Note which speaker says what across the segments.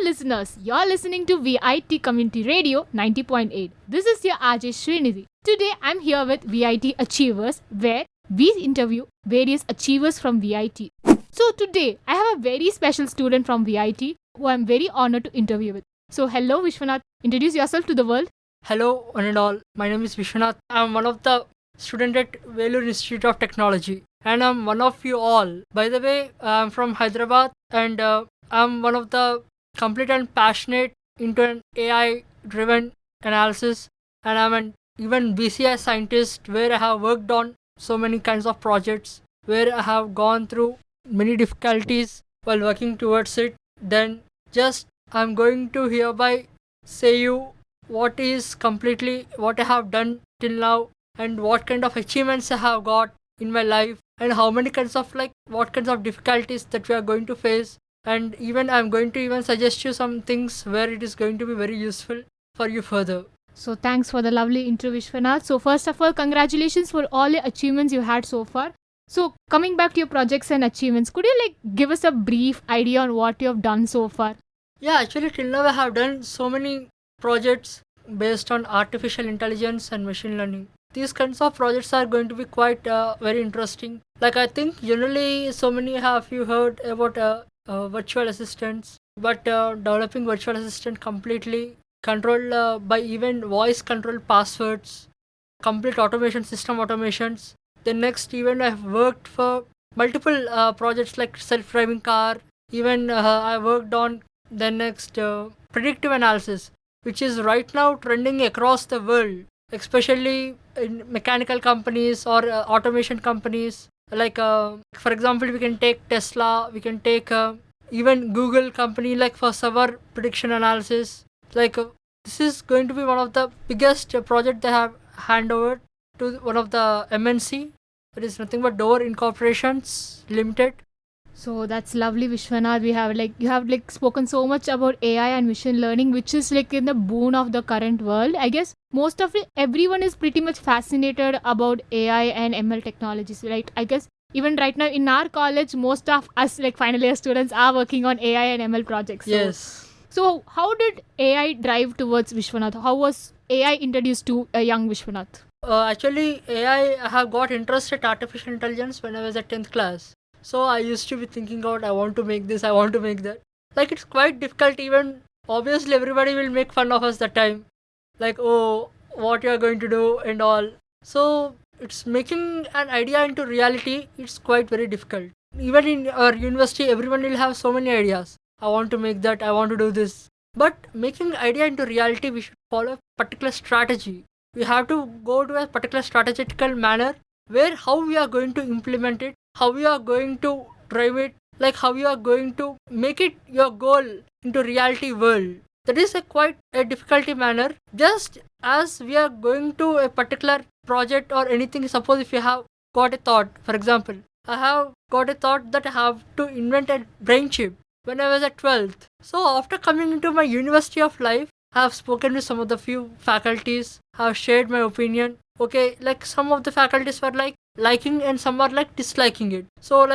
Speaker 1: listeners, you're listening to VIT Community Radio 90.8. This is your RJ Srinidhi. Today I'm here with VIT Achievers where we interview various achievers from VIT. So today I have a very special student from VIT who I'm very honored to interview with. So hello Vishwanath, introduce yourself to the world.
Speaker 2: Hello, one and all. My name is Vishwanath. I'm one of the students at Vellore Institute of Technology, and I'm one of you all. By the way, I'm from Hyderabad, and I'm one of the complete and passionate into an AI-driven analysis, and I'm an even BCI scientist where I have worked on so many kinds of projects, where I have gone through many difficulties while working towards it. Then just I'm going to hereby say you what is completely what I have done till now and what kind of achievements I have got in my life and how many kinds of what kinds of difficulties that we are going to face, and even I'm going to even suggest you some things where it is going to be very useful for you further.
Speaker 1: So thanks for the lovely intro Vishwanath. So first of all, congratulations for all the achievements you had so far. So coming back to your projects and achievements, could you give us a brief idea on what you have done so far?
Speaker 2: Yeah, actually till now I have done so many projects based on artificial intelligence and machine learning. These kinds of projects are going to be quite very interesting. I think generally so many have you heard about virtual assistants, but developing virtual assistant completely controlled by even voice control passwords, complete automation, system automations. Then next even I've worked for multiple projects like self-driving car. Even I worked on the next predictive analysis, which is right now trending across the world, especially in mechanical companies or automation companies. For example, we can take Tesla, we can take even Google company for server prediction analysis. This is going to be one of the biggest project they have hand over to one of the MNC. It is nothing but Dover Incorporations Limited.
Speaker 1: So that's lovely, Vishwanath. We have you have spoken so much about AI and machine learning, which is in the boon of the current world. I guess most of everyone is pretty much fascinated about AI and ML technologies. I guess even right now in our college, most of us final year students are working on AI and ML projects.
Speaker 2: Yes.
Speaker 1: So how did AI drive towards Vishwanath? How was AI introduced to a young Vishwanath?
Speaker 2: Actually, AI, I have got interested in artificial intelligence when I was at 10th class. So I used to be thinking about I want to make this, I want to make that. It's quite difficult even. Obviously, everybody will make fun of us that time. Oh, what you are going to do and all. So it's making an idea into reality. It's quite very difficult. Even in our university, everyone will have so many ideas. I want to make that, I want to do this. But making idea into reality, we should follow a particular strategy. We have to go to a particular strategical manner where how we are going to implement it, how we are going to drive it, how you are going to make it your goal into reality world. That is a quite a difficulty manner. Just as we are going to a particular project or anything, suppose if you have got a thought, for example, I have got a thought that I have to invent a brain chip when I was at 12th. So after coming into my university of life, I have spoken with some of the few faculties, I have shared my opinion. Okay, some of the faculties were liking and some are disliking it. So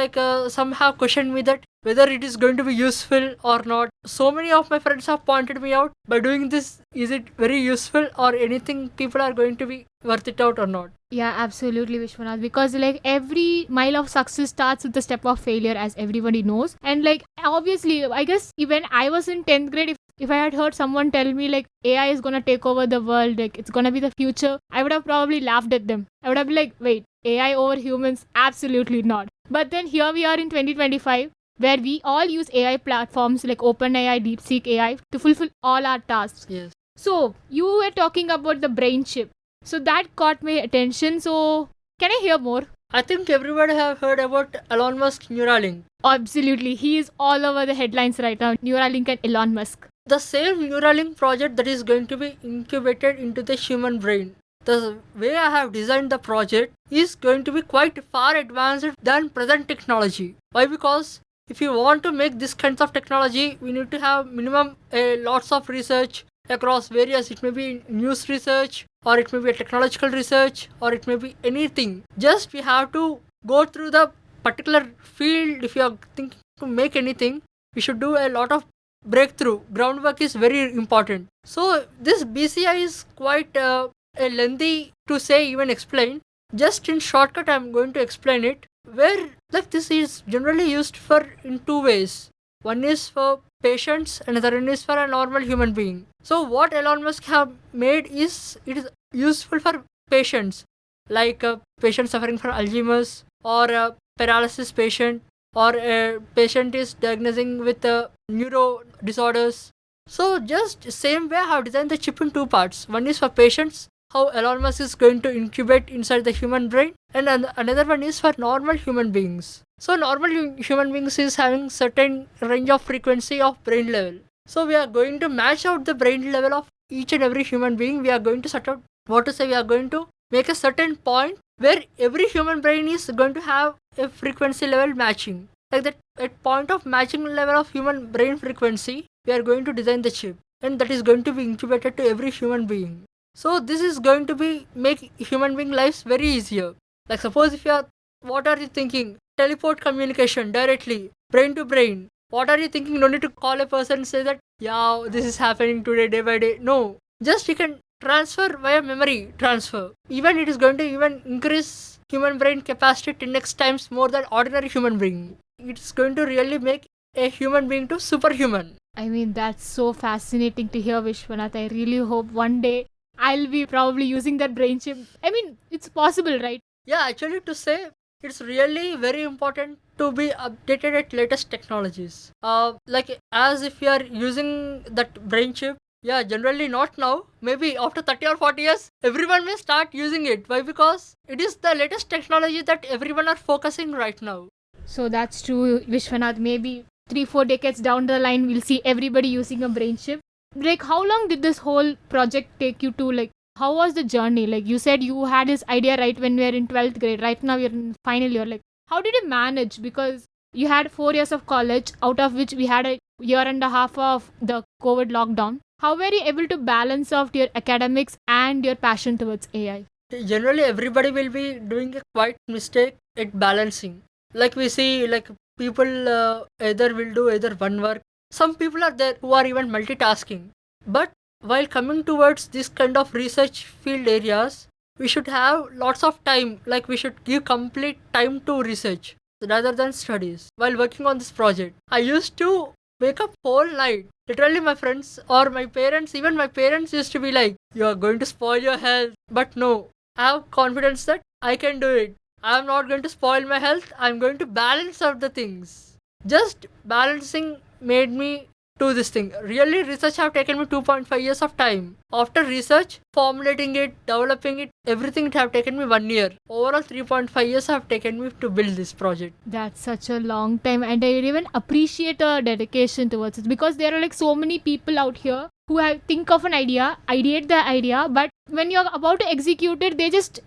Speaker 2: some have questioned me that whether it is going to be useful or not. So many of my friends have pointed me out, by doing this, is it very useful or anything people are going to be worth it out or not?
Speaker 1: Yeah, absolutely, Vishwanath. Because every mile of success starts with the step of failure, as everybody knows. And obviously, I guess even I was in 10th grade, if I had heard someone tell me AI is gonna take over the world, it's gonna be the future, I would have probably laughed at them. I would have been wait, AI over humans? Absolutely not. But then here we are in 2025, where we all use AI platforms like OpenAI, DeepSeek AI to fulfill all our tasks.
Speaker 2: Yes.
Speaker 1: So you were talking about the brain chip. So that caught my attention. So can I hear more?
Speaker 2: I think everybody have heard about Elon Musk Neuralink.
Speaker 1: Absolutely. He is all over the headlines right now. Neuralink and Elon Musk.
Speaker 2: The same Neuralink project that is going to be incubated into the human brain. The way I have designed the project is going to be quite far advanced than present technology. Why? Because if you want to make this kinds of technology, we need to have minimum lots of research across various, it may be news research, or it may be a technological research, or it may be anything. Just we have to go through the particular field. If you are thinking to make anything, we should do a lot of breakthrough. Groundwork is very important. So this BCI is quite a lengthy to say, even explain. Just in shortcut, I'm going to explain it. Where like this is generally used for in two ways. One is for patients, and another one is for a normal human being. So what Elon Musk have made is it is useful for patients, like a patient suffering from Alzheimer's, or a paralysis patient, or a patient is diagnosing with neuro disorders. So just same way I have designed the chip in two parts. One is for patients, how Elon Musk is going to incubate inside the human brain, and another one is for normal human beings. So normal human beings is having certain range of frequency of brain level. So we are going to match out the brain level of each and every human being. We are going to set out what to say. We are going to make a certain point where every human brain is going to have a frequency level matching. Like that, at point of matching level of human brain frequency, we are going to design the chip, and that is going to be incubated to every human being. So this is going to be make human being lives very easier. Like suppose if you are, what are you thinking? Teleport communication directly, brain to brain. What are you thinking? No need to call a person and say that, yeah, this is happening today, day by day. No, just you can transfer via memory transfer. Even it is going to even increase human brain capacity 10x times more than ordinary human being. It's going to really make a human being to superhuman.
Speaker 1: I mean, that's so fascinating to hear, Vishwanath. I really hope one day I'll be probably using that brain chip. I mean, it's possible, right?
Speaker 2: Yeah, actually, to say it's really very important to be updated at latest technologies. Like as if you are using that brain chip. Yeah, generally not now. Maybe after 30 or 40 years, everyone may start using it. Why? Because it is the latest technology that everyone are focusing right now.
Speaker 1: So that's true, Vishwanath. Maybe 3-4 decades down the line, we'll see everybody using a brain chip. Like, how long did this whole project take you to, like, how was the journey? Like, you said you had this idea right when we were in 12th grade. Right now, you're in final year. Like, how did you manage? Because you had 4 years of college, out of which we had a year and a half of the COVID lockdown. How were you able to balance out your academics and your passion towards AI?
Speaker 2: Generally, everybody will be doing a quite mistake at balancing. Like we see, like people either will do either one work. Some people are there who are even multitasking. But while coming towards this kind of research field areas, we should have lots of time. Like we should give complete time to research rather than studies while working on this project. I used to wake up whole night. Literally, my friends or my parents, even my parents used to be like, "You are going to spoil your health." But no, I have confidence that I can do it. I am not going to spoil my health. I am going to balance out the things. Just balancing made me do this thing. Really, research have taken me 2.5 years of time. After research, formulating it, developing it, everything it have taken me 1 year. Overall, 3.5 years have taken me to build this project.
Speaker 1: That's such a long time, and I even appreciate your dedication towards it, because there are like so many people out here who think of an idea, ideate the idea, but when you're about to execute it, they just,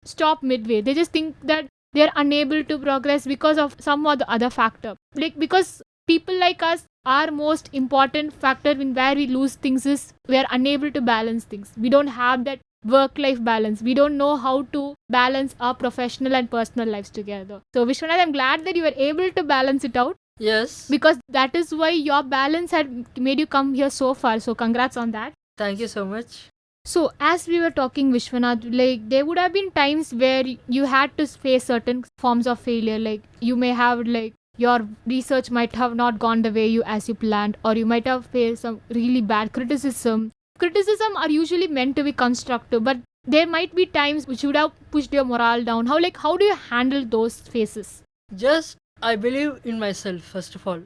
Speaker 1: stop midway. They just think that they're unable to progress because of some or the other factor. Like, because people like us, our most important factor in where we lose things is we are unable to balance things. We don't have that work-life balance. We don't know how to balance our professional and personal lives together. So Vishwanath, I'm glad that you were able to balance it out.
Speaker 2: Yes.
Speaker 1: Because that is why your balance had made you come here so far. So congrats on that.
Speaker 2: Thank you so much.
Speaker 1: So as we were talking, Vishwanath, like there would have been times where you had to face certain forms of failure. Like you may have your research might have not gone the way you planned, or you might have faced some really bad criticism. Criticism are usually meant to be constructive, but there might be times which would have pushed your morale down. How do you handle those phases?
Speaker 2: Just I believe in myself first of all.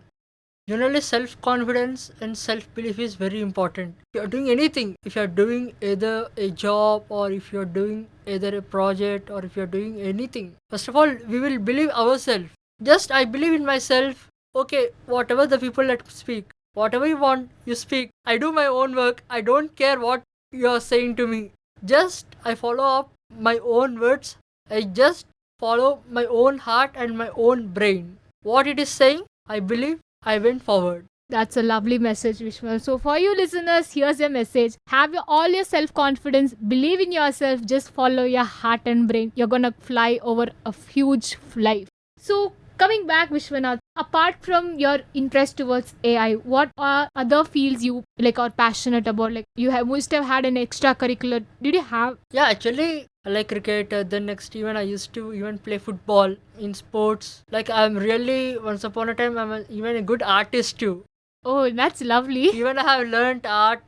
Speaker 2: Generally, self-confidence and self-belief is very important. If you are doing anything, if you are doing either a job or if you are doing either a project or if you are doing anything, first of all, we will believe ourselves. Just I believe in myself. Okay, whatever the people that speak, whatever you want, you speak. I do my own work. I don't care what you are saying to me. Just I follow up my own words. I just follow my own heart and my own brain. What it is saying, I believe. I went forward.
Speaker 1: That's a lovely message, Vishwanath. So for you listeners, here's your message. Have all your self-confidence. Believe in yourself. Just follow your heart and brain. You're gonna fly over a huge life. So coming back, Vishwanath, apart from your interest towards AI, what are other fields you like are passionate about? Like you have must have had an extracurricular. Did you have?
Speaker 2: Yeah, actually, I like cricket. Then next, even I used to even play football in sports. Like I'm really once upon a time, even a good artist too.
Speaker 1: Oh, that's lovely.
Speaker 2: Even I have learned art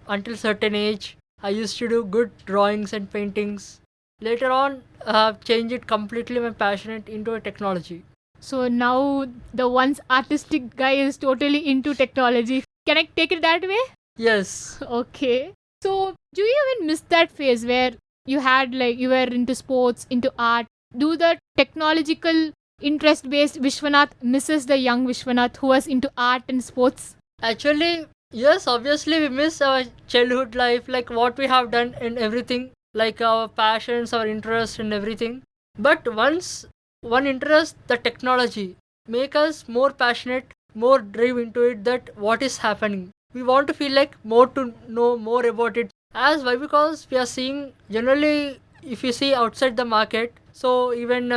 Speaker 2: until certain age. I used to do good drawings and paintings. Later on, I have changed it completely my passion into a technology.
Speaker 1: So now the once artistic guy is totally into technology. Can I take it that way?
Speaker 2: Yes.
Speaker 1: Okay. So do you even miss that phase where you had like you were into sports, into art? Do the technological interest based Vishwanath misses the young Vishwanath who was into art and sports?
Speaker 2: Actually, yes, obviously we miss our childhood life, like what we have done and everything, like our passions, our interests and everything. But once one interest, the technology, make us more passionate, more drive into it that what is happening. We want to feel like more to know more about it. As why? Because we are seeing generally, if you see outside the market, so even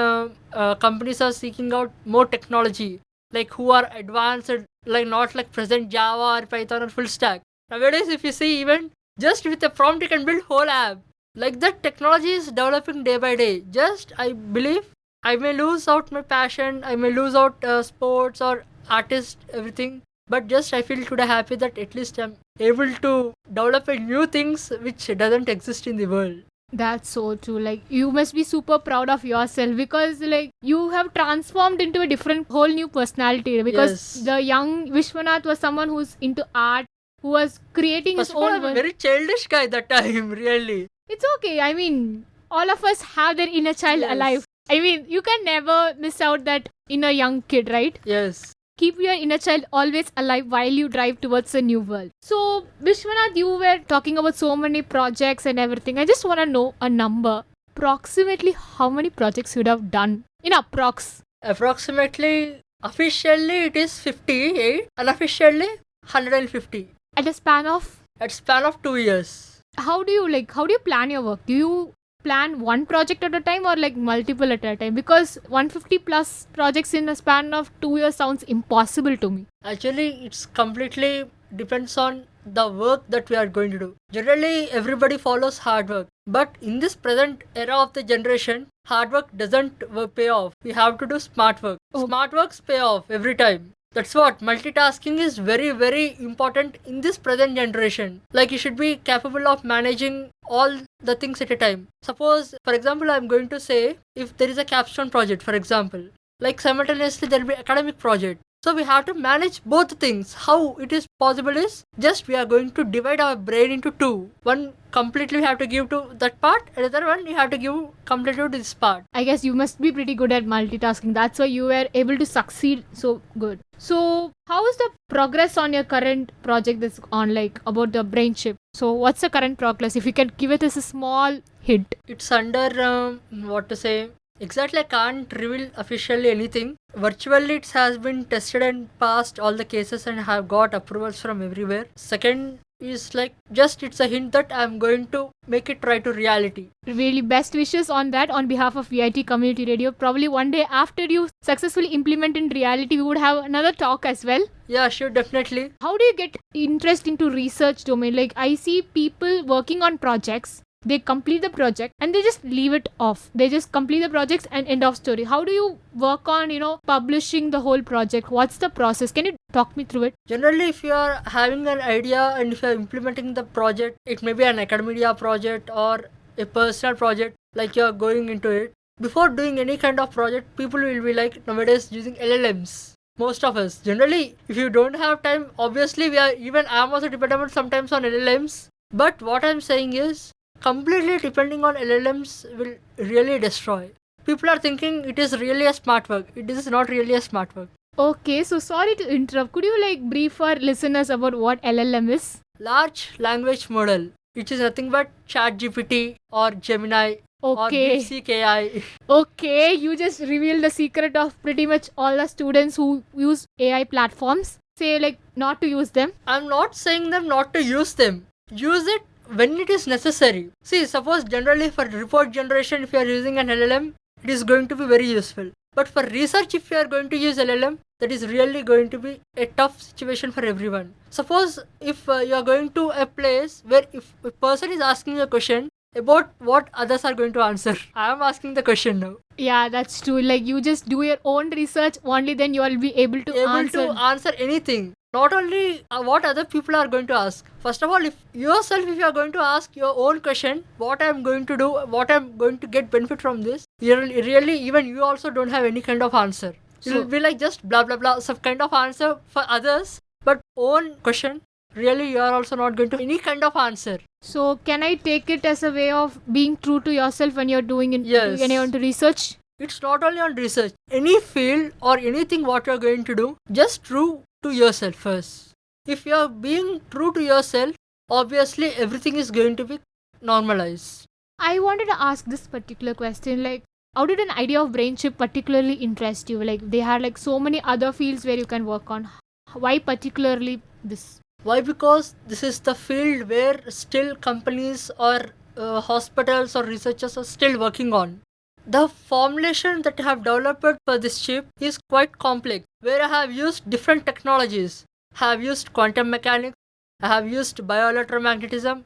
Speaker 2: companies are seeking out more technology, like who are advanced, like not like present Java or Python or full stack. Nowadays, if you see even just with a prompt, you can build whole app. Like that technology is developing day by day. Just I believe I may lose out my passion, I may lose out sports or artist, everything. But just I feel today happy that at least I'm able to develop a new things which doesn't exist in the world.
Speaker 1: That's so true. Like you must be super proud of yourself because like you have transformed into a different whole new personality because
Speaker 2: Yes.
Speaker 1: the young Vishwanath was someone who's into art, who was creating
Speaker 2: First
Speaker 1: his
Speaker 2: of all,
Speaker 1: own
Speaker 2: I'm a
Speaker 1: world.
Speaker 2: very childish guy that time, really.
Speaker 1: It's okay. I mean, all of us have their inner child
Speaker 2: Yes.
Speaker 1: alive. I mean, you can never miss out that inner young kid, right?
Speaker 2: Yes.
Speaker 1: Keep your inner child always alive while you drive towards a new world. So, Vishwanath, you were talking about so many projects and everything. I just want to know a number. Approximately how many projects you would have done in approx?
Speaker 2: Approximately, officially it is 58, unofficially 150.
Speaker 1: At a span of
Speaker 2: At span of 2 years.
Speaker 1: how do you plan your work? Do you plan one project at a time or like multiple at a time? Because 150 plus projects in a span of 2 years sounds impossible to me.
Speaker 2: Actually, it's completely depends on the work that we are going to do. Generally, everybody follows hard work. But in this present era of the generation, hard work doesn't pay off. We have to do smart work.
Speaker 1: Oh.
Speaker 2: Smart works pay off every time. That's what multitasking is very, very important in this present generation. Like you should be capable of managing all the things at a time. Suppose, for example, I'm going to say if there is a capstone project, for example, like simultaneously there will be academic project. So we have to manage both things. How it is possible is just we are going to divide our brain into two. One completely we have to give to that part, another one you have to give completely to this part.
Speaker 1: I guess you must be pretty good at multitasking. That's why you were able to succeed so good. So, how is the progress on your current project that's on, like about the brain chip? So, what's the current progress? If you can give it as a small hint.
Speaker 2: It's under what to say. Exactly, I can't reveal officially anything. Virtually, it has been tested and passed all the cases and have got approvals from everywhere. Second is like just it's a hint that I'm going to make it try to reality.
Speaker 1: Really, best wishes on that on behalf of VIT Community Radio. Probably one day after you successfully implement in reality, we would have another talk as well.
Speaker 2: Yeah, sure, definitely.
Speaker 1: How do you get interest into research domain? Like I see people working on projects. They complete the project and they just leave it off. They just complete the projects and end of story. How do you work on, publishing the whole project? What's the process? Can you talk me through it?
Speaker 2: Generally, if you are having an idea and if you are implementing the project, it may be an academia project or a personal project, like you are going into it. Before doing any kind of project, people will be like nowadays using LLMs. Most of us. Generally, if you don't have time, obviously I'm also dependent sometimes on LLMs. But what I'm saying is, completely depending on LLMs will really destroy. People are thinking it is really a smart work. It is not really a smart work.
Speaker 1: Okay, so sorry to interrupt. Could you brief our listeners about what LLM is?
Speaker 2: Large language model, which is nothing but ChatGPT or Gemini
Speaker 1: Okay.
Speaker 2: or DeepSeek AI.
Speaker 1: Okay, you just revealed the secret of pretty much all the students who use AI platforms. Say not to use them.
Speaker 2: I'm not saying them not to use them. Use it when it is necessary. See, suppose generally for report generation, if you are using an LLM, it is going to be very useful. But for research, if you are going to use LLM, that is really going to be a tough situation for everyone. Suppose if you are going to a place where if a person is asking you a question about what others are going to answer, I am asking the question now.
Speaker 1: Yeah, that's true. Like you just do your own research, only then you will be able to
Speaker 2: Answer anything. Not only what other people are going to ask. First of all, if you are going to ask your own question, what I'm going to do, what I'm going to get benefit from this, really even you also don't have any kind of answer. You'll be like just blah blah blah, some kind of answer for others, but own question, really you are also not going to any kind of answer.
Speaker 1: So can I take it as a way of being true to yourself when you're doing it?
Speaker 2: Yes.
Speaker 1: When you're into research?
Speaker 2: It's not only on research. Any field or anything what you're going to do, just true to yourself first. If you're being true to yourself, obviously everything is going to be normalized.
Speaker 1: I wanted to ask this particular question, like how did an idea of brain chip particularly interest you? Like they had like so many other fields where you can work on. Why particularly this?
Speaker 2: Why? Because this is the field where still companies or hospitals or researchers are still working on. The formulation that I have developed for this chip is quite complex, where I have used different technologies. I have used quantum mechanics, I have used bioelectromagnetism,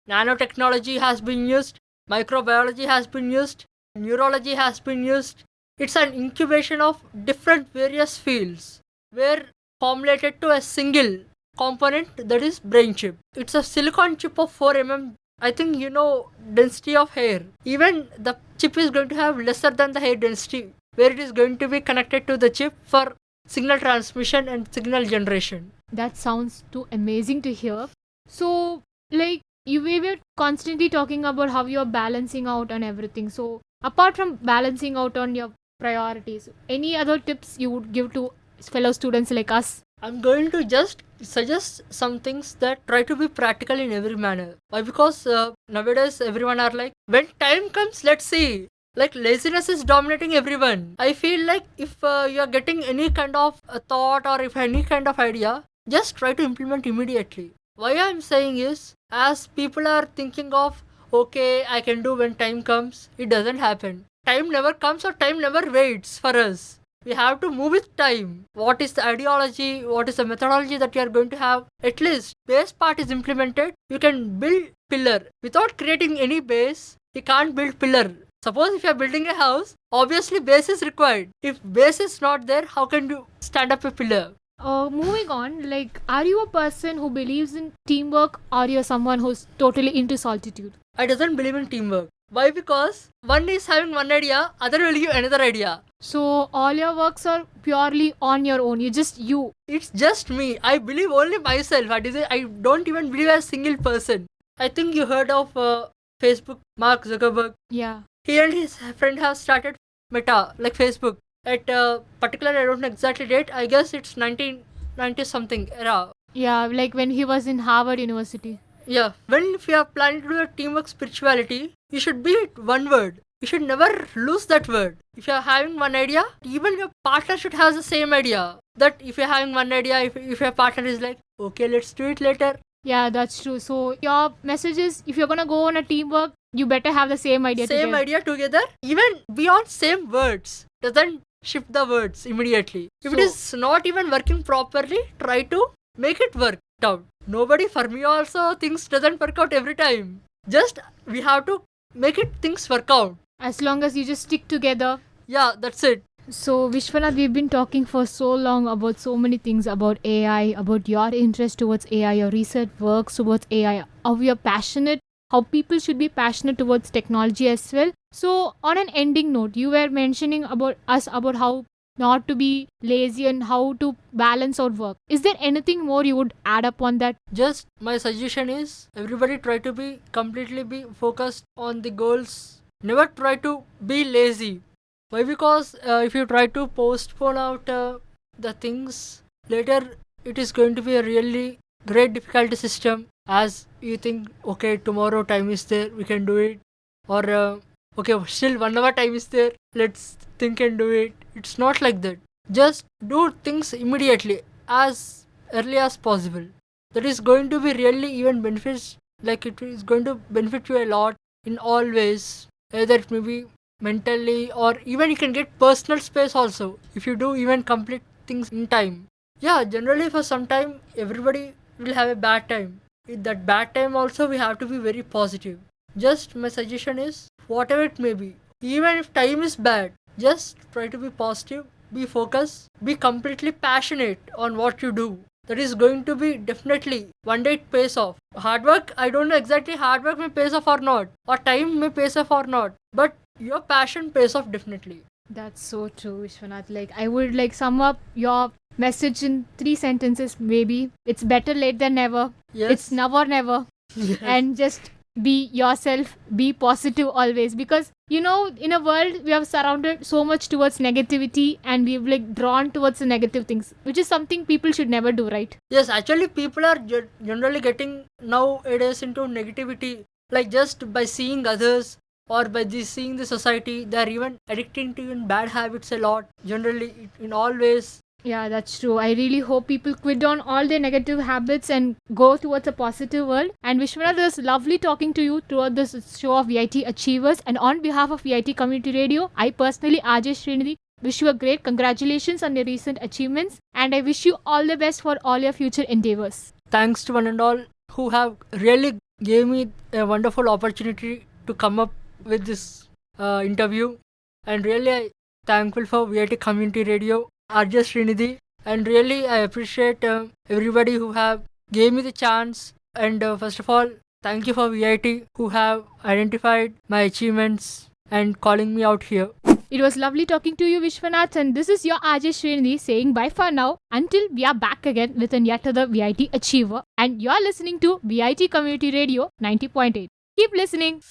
Speaker 2: nanotechnology has been used, microbiology has been used, neurology has been used. It's an incubation of different various fields, where formulated to a single component, that is brain chip. It's a silicon chip of 4 mm. I think you know density of hair. Even the chip is going to have lesser than the hair density, where it is going to be connected to the chip for signal transmission and signal generation.
Speaker 1: That sounds too amazing to hear. So, like, we were constantly talking about how you're balancing out on everything. So, apart from balancing out on your priorities, any other tips you would give to fellow students like us?
Speaker 2: I'm going to just suggest some things that try to be practical in every manner. Why? Because nowadays everyone are like, when time comes, let's see. Like laziness is dominating everyone. I feel like if you are getting any kind of a thought or if any kind of idea, just try to implement immediately. Why I'm saying is, as people are thinking of, okay, I can do when time comes, it doesn't happen. Time never comes or time never waits for us. We have to move with time. What is the ideology? What is the methodology that you are going to have? At least base part is implemented. You can build pillar. Without creating any base, you can't build pillar. Suppose if you are building a house, obviously base is required. If base is not there, how can you stand up a pillar?
Speaker 1: Moving on, like, are you a person who believes in teamwork or you're someone who's totally into solitude?
Speaker 2: I doesn't believe in teamwork. Why? Because one is having one idea, other will give another idea.
Speaker 1: So all your works are purely on your own. You.
Speaker 2: It's just me. I believe only myself. I don't even believe as a single person. I think you heard of Facebook, Mark Zuckerberg.
Speaker 1: Yeah.
Speaker 2: He and his friend have started Meta, like Facebook. At particular, I don't know exactly date. I guess it's 1990 something era.
Speaker 1: Yeah, like when he was in Harvard University.
Speaker 2: Yeah. If you are planning to do a teamwork spirituality, you should be it one word. You should never lose that word. If you are having one idea, even your partner should have the same idea. That if you're having one idea, if your partner is like, okay, let's do it later.
Speaker 1: Yeah, that's true. So your message is, if you're gonna go on a teamwork, you better have the same idea
Speaker 2: together. Even beyond same words. Doesn't shift the words immediately. If it is not even working properly, try to make it work out. Nobody, for me also, things doesn't work out every time. Just we have to make it things work out.
Speaker 1: As long as you just stick together.
Speaker 2: Yeah, that's it.
Speaker 1: So Vishwanath, we've been talking for so long about so many things about AI, about your interest towards AI, your research work towards AI, how you're passionate, how people should be passionate towards technology as well. So on an ending note, you were mentioning about how not to be lazy and how to balance out work. Is there anything more you would add up on that?
Speaker 2: Just my suggestion is, everybody try to be completely focused on the goals. Never try to be lazy. Why? Because if you try to postpone out the things, later it is going to be a really great difficulty system. As you think, okay, tomorrow time is there, we can do it. Or okay, still 1 hour time is there, let's think and do it. It's not like that. Just do things immediately, as early as possible. That is going to be really even benefits. Like it is going to benefit you a lot in all ways. Either it may be mentally, or even you can get personal space also if you do even complete things in time. Yeah, generally for some time everybody will have a bad time. In that bad time also we have to be very positive. Just my suggestion is whatever it may be, even if time is bad, just try to be positive, be focused, be completely passionate on what you do. That is going to be definitely one day it pays off. Hard work, I don't know exactly hard work may pays off or not, or time may pays off or not, but your passion pays off definitely.
Speaker 1: That's so true, Vishwanath. Like, I would like sum up your message in 3 sentences, maybe. It's better late than never.
Speaker 2: Yes.
Speaker 1: It's now or never.
Speaker 2: Yes.
Speaker 1: And just be yourself, be positive always. Because, you know, in a world, we have surrounded so much towards negativity and we've like drawn towards the negative things, which is something people should never do, right?
Speaker 2: Yes, actually, people are generally getting nowadays into negativity, like just by seeing others or by seeing the society. They are even addicting to even bad habits a lot, generally, in all ways.
Speaker 1: Yeah, that's true. I really hope people quit on all their negative habits and go towards a positive world. And Vishwanath, it was lovely talking to you throughout this show of VIT Achievers. And on behalf of VIT Community Radio, I personally, Ajay Srinidhi, wish you a great congratulations on your recent achievements. And I wish you all the best for all your future endeavors.
Speaker 2: Thanks to one and all who have really gave me a wonderful opportunity to come up with this interview. And really, I thankful for VIT Community Radio, Arjay Srinidhi, and really I appreciate everybody who have gave me the chance. And first of all, thank you for VIT who have identified my achievements and calling me out here.
Speaker 1: It was lovely talking to you, Vishwanath, and this is your Ajay Srinidhi saying bye for now until we are back again with yet another VIT Achiever. And you're listening to VIT Community Radio 90.8. Keep listening.